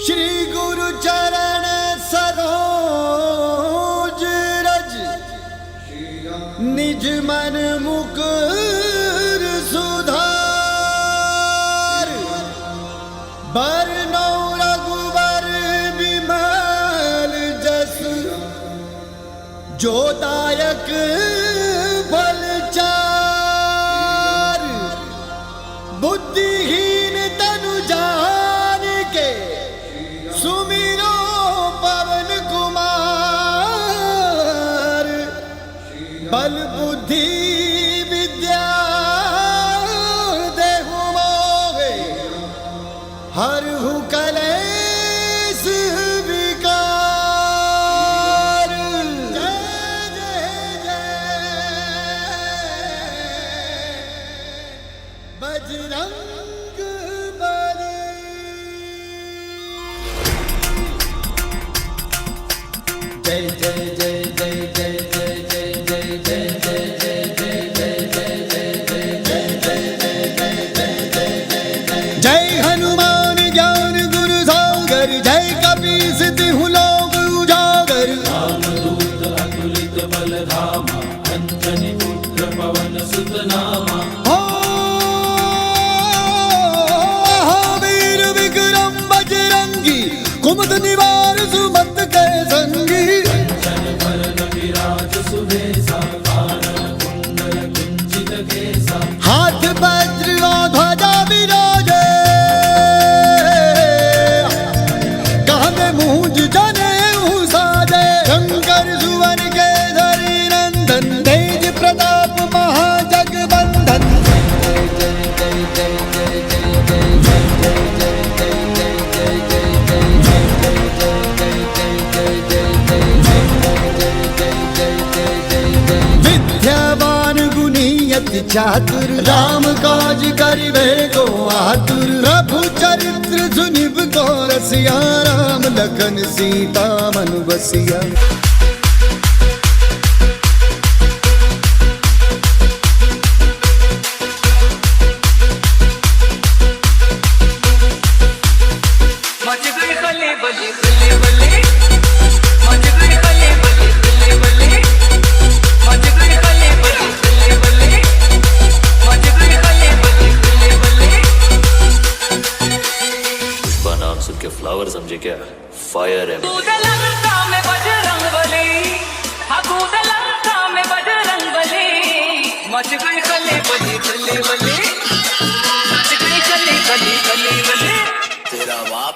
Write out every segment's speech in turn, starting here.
श्री गुरु चरण सरोज रज निज मन मुकुर सुधार बरनौ रघुबर विमल जस जो दायक फलचार बुद्धिहीन तनु जान के सुमिरो पवन कुमार बल बुद्धि विद्या देहु मोहे हरहु कलेश विकार। जय जय जय बजरंग जय जय जय जय जय जय जय जय जय जय हनुमान ज्ञान गुरु सागर जय कपीस तिहु लोक उजागर रामदूत अतुलित बल धामा अंजनी पुत्र पवन सुत नामा वीर विक्रम बजरंगी कुमद निवार सुमंत के संगी कंचन वरन विराज सुबेसा कानन कुंडल कुंचित केसा हाथ वज्र और ध्वजा विराजे कांधे मूंज जनेऊ साजे शंकर सुवन केसरी नंदन तेज प्रताप महाजगबंदन। विद्यावान गुणियति चातुर राम काज करिबे को आतुर प्रभु चरित्र सुनिब को रसिया राम लखन सीता मन बसिया। मच गई खले बले खले बले मच गई खले बले खले बले मच गई खले बले खले बले मच गई खले बले खले बले। पुष्पा नाम सुन के फ्लावर समझे क्या? फायर है। कूद लंका में बजरंग बली, हाँ कूद लंका में बजरंग बली। मच गई खले बले खले बले मच गई खले बले खले बले। तेरा बाप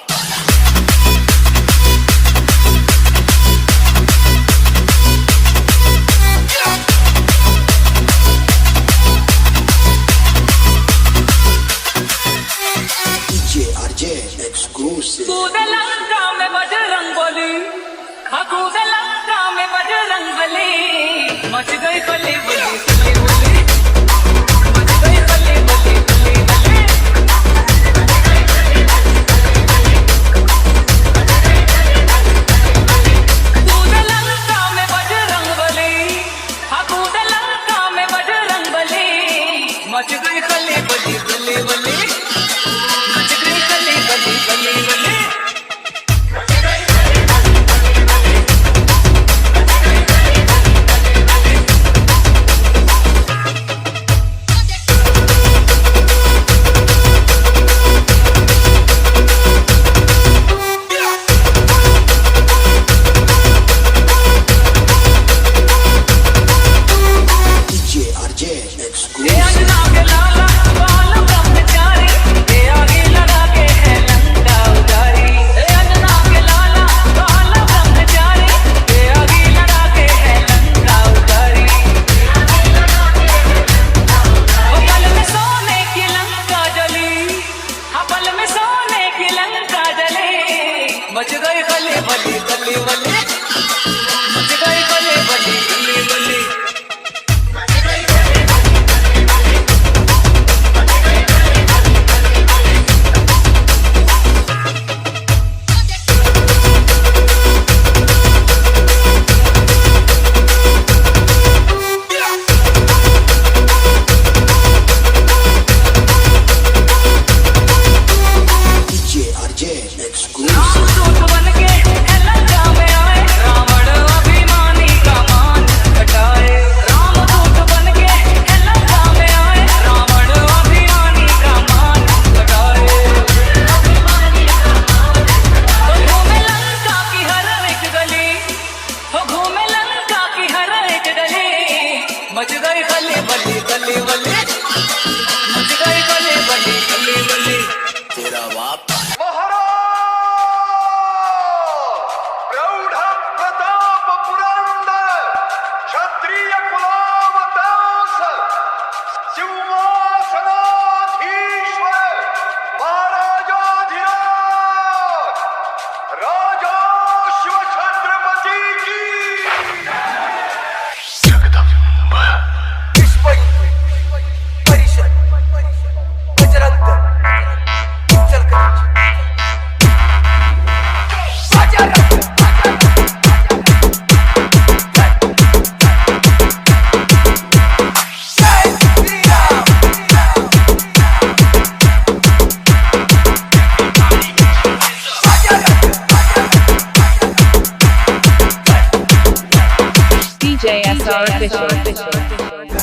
कूद लंका में बजरंग बली, हाँ कूद लंका में बजरंग बली। मच गई खले बली खले बली मच गई खले बली खले बली। कूद लंका में बजरंग बली, हाँ कूद लंका में बजरंग बली। मच गई खले बली खले बली मच गई खले बली खले बली। अंजना के लाला बाल ब्रह्मचारी मच गई खली बली खली बली मच गई खली बली खली बली तेरा बाप प्रौढ प्रताप पुरंदर क्षत्रिय कुलावतांस सिंहासनाधीश्वर महाराजाधिराज राजा शिव छत्रपति की विश्व परिषद Bajrang Dal, Ichalkaranji. DJ SR official.